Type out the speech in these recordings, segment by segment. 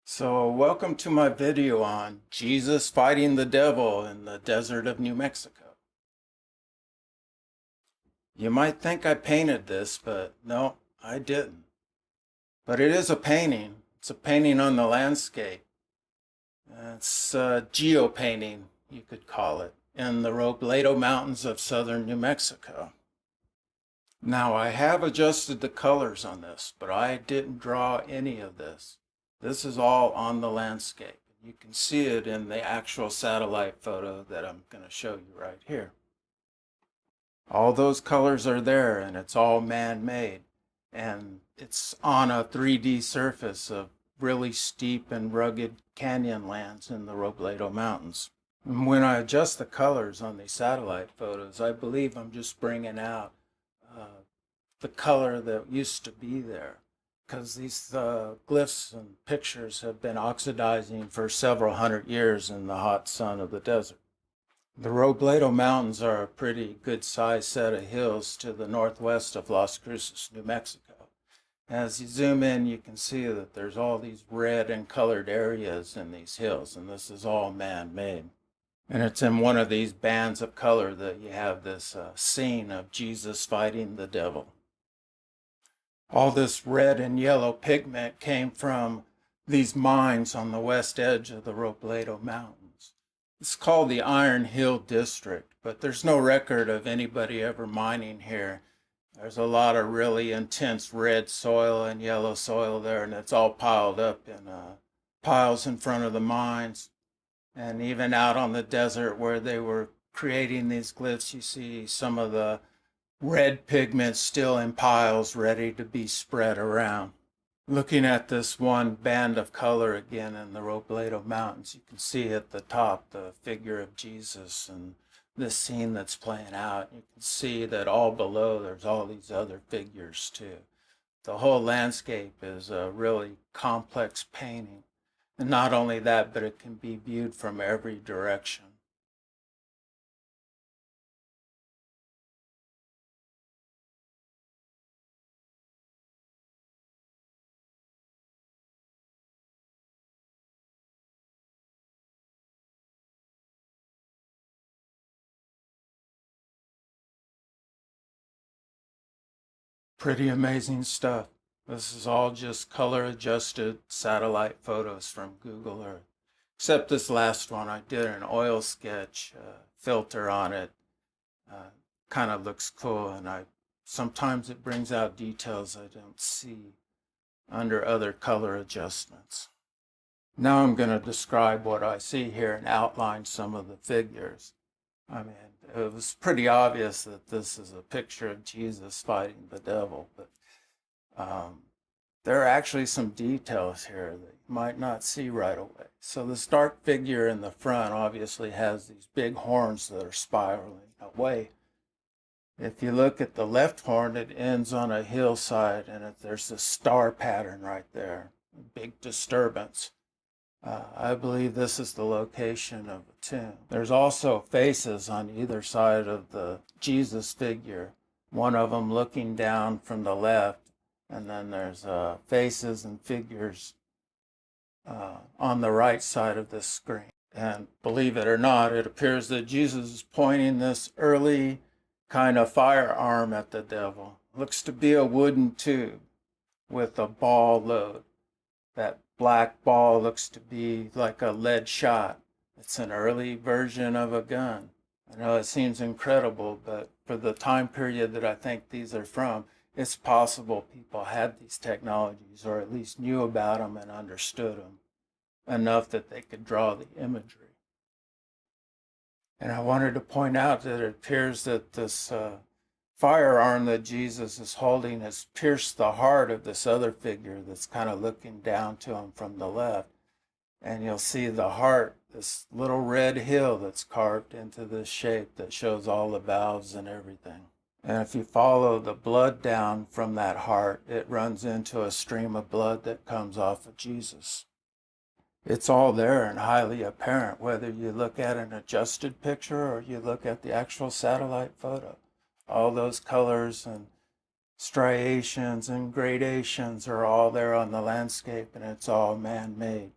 So, welcome to my video on Jesus fighting the devil in the desert of New Mexico. You might think I painted this, but no, I didn't. But it is a painting. It's a painting on the landscape. It's geopainting, you could call it, in the Robledo Mountains of southern New Mexico. Now, I have adjusted the colors on this, but I didn't draw any of this. This is all on the landscape. You can see it in the actual satellite photo that I'm going to show you right here. All those colors are there, and it's all man-made. And it's on a 3D surface of really steep and rugged canyon lands in the Robledo Mountains. And when I adjust the colors on these satellite photos, I believe I'm just bringing out the color that used to be there, because these glyphs and pictures have been oxidizing for several hundred years in the hot sun of the desert. The Robledo Mountains are a pretty good sized set of hills to the northwest of Las Cruces, New Mexico. As you zoom in, you can see that there's all these red and colored areas in these hills, and this is all man-made. And it's in one of these bands of color that you have this scene of Jesus fighting the devil. All this red and yellow pigment came from these mines on the west edge of the Robledo Mountains. It's called the Iron Hill District, but there's no record of anybody ever mining here. There's a lot of really intense red soil and yellow soil there, and it's all piled up in piles in front of the mines. And even out on the desert where they were creating these glyphs, you see some of the red pigment still in piles ready to be spread around. Looking at this one band of color again in the Robledo Mountains, you can see at the top the figure of Jesus and this scene that's playing out. You can see that all below there's all these other figures too. The whole landscape is a really complex painting. And not only that, but it can be viewed from every direction. Pretty amazing stuff. This is all just color adjusted satellite photos from Google Earth. Except this last one, I did an oil sketch filter on it. Kind of looks cool, and sometimes it brings out details I don't see under other color adjustments. Now I'm going to describe what I see here and outline some of the figures. I mean, it was pretty obvious that this is a picture of Jesus fighting the devil, but there are actually some details here that you might not see right away. So the dark figure in the front obviously has these big horns that are spiraling away. If you look at the left horn, it ends on a hillside, and there's this star pattern right there, a big disturbance. I believe this is the location of a tomb. There's also faces on either side of the Jesus figure, one of them looking down from the left, and then there's faces and figures on the right side of this screen. And believe it or not, it appears that Jesus is pointing this early kind of firearm at the devil. Looks to be a wooden tube with a ball load. That black ball looks to be like a lead shot. It's an early version of a gun. I know it seems incredible, but for the time period that I think these are from, it's possible people had these technologies, or at least knew about them and understood them enough that they could draw the imagery. And I wanted to point out that it appears that this firearm that Jesus is holding has pierced the heart of this other figure that's kind of looking down to him from the left. And you'll see the heart, this little red hill that's carved into this shape that shows all the valves and everything. And if you follow the blood down from that heart, it runs into a stream of blood that comes off of Jesus. It's all there and highly apparent, whether you look at an adjusted picture or you look at the actual satellite photo. All those colors and striations and gradations are all there on the landscape, and it's all man-made.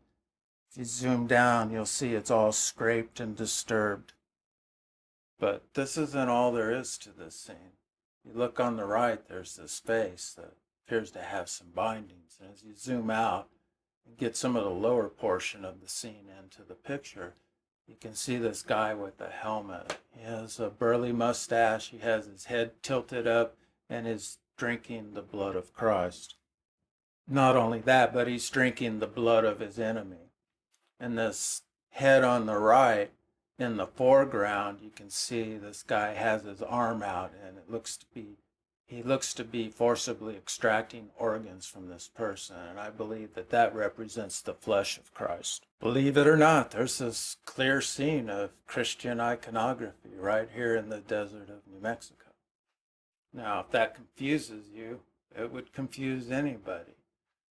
If you zoom down, you'll see it's all scraped and disturbed. But this isn't all there is to this scene. You look on the right, there's this face that appears to have some bindings. And as you zoom out and get some of the lower portion of the scene into the picture, you can see this guy with a helmet. He has a burly mustache, he has his head tilted up, and is drinking the blood of Christ. Not only that, but he's drinking the blood of his enemy. And this head on the right, in the foreground, you can see this guy has his arm out, and he looks to be forcibly extracting organs from this person, and I believe that that represents the flesh of Christ. Believe it or not, there's this clear scene of Christian iconography right here in the desert of New Mexico. Now, if that confuses you, it would confuse anybody.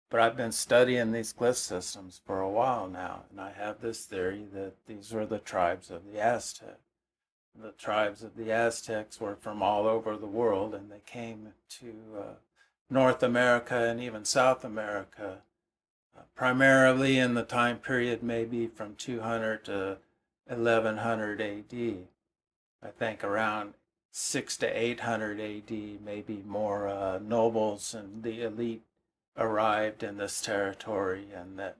But I've been studying these glyph systems for a while now, and I have this theory that these were the tribes of the Aztecs. The tribes of the Aztecs were from all over the world, and they came to North America and even South America, primarily in the time period maybe from 200 to 1100 AD. I think around 6 to 800 AD, maybe more nobles and the elite arrived in this territory, and that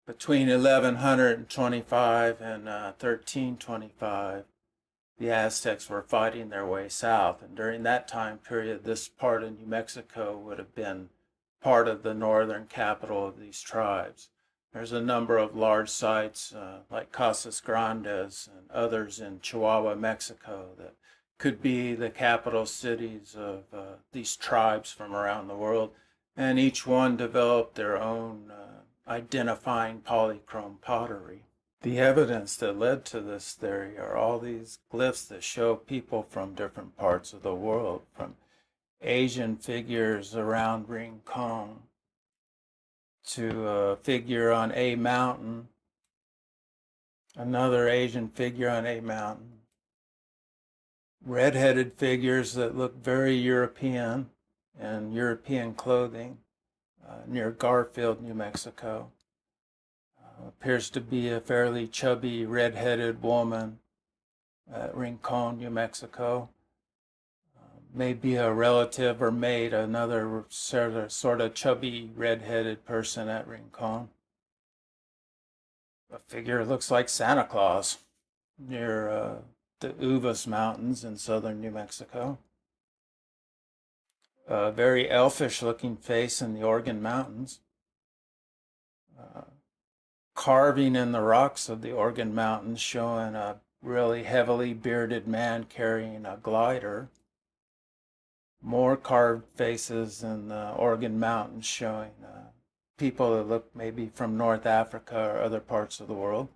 between 1125 and 1325, the Aztecs were fighting their way south. And during that time period, this part of New Mexico would have been part of the northern capital of these tribes. There's a number of large sites like Casas Grandes and others in Chihuahua, Mexico, that could be the capital cities of these tribes from around the world. And each one developed their own identifying polychrome pottery. The evidence that led to this theory are all these glyphs that show people from different parts of the world, from Asian figures around Rincon to a figure on a mountain, another Asian figure on a mountain, red-headed figures that look very European and European clothing near Garfield, New Mexico. Appears to be a fairly chubby, red-headed woman at Rincon, New Mexico. Maybe a relative or maid, another sort of chubby, red-headed person at Rincon. A figure looks like Santa Claus near the Uvas Mountains in southern New Mexico. A very elfish-looking face in the Organ Mountains. Carving in the rocks of the Organ Mountains showing a really heavily bearded man carrying a glider. More carved faces in the Organ Mountains showing people that look maybe from North Africa or other parts of the world.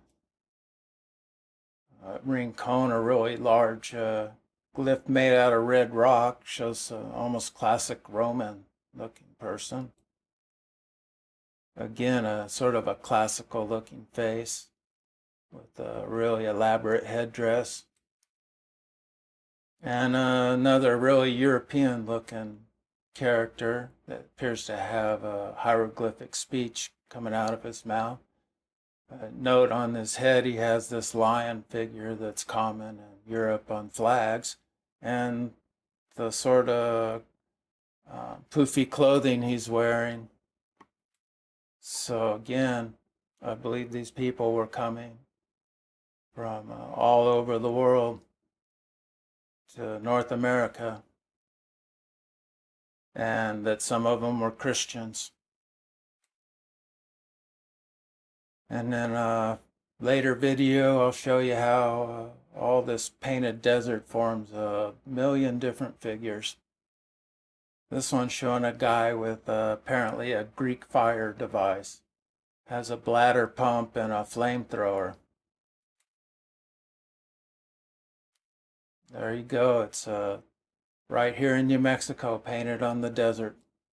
Rincon, a really large glyph made out of red rock, shows an almost classic Roman looking person. Again, a sort of a classical looking face with a really elaborate headdress. And another really European looking character that appears to have a hieroglyphic speech coming out of his mouth. Note on his head he has this lion figure that's common in Europe on flags, and the sort of poofy clothing he's wearing. So again, I believe these people were coming from all over the world to North America, and that some of them were Christians. And then later video, I'll show you how all this painted desert forms a million different figures. This one's showing a guy with apparently a Greek fire device. Has a bladder pump and a flamethrower. There you go. It's right here in New Mexico, painted on the desert.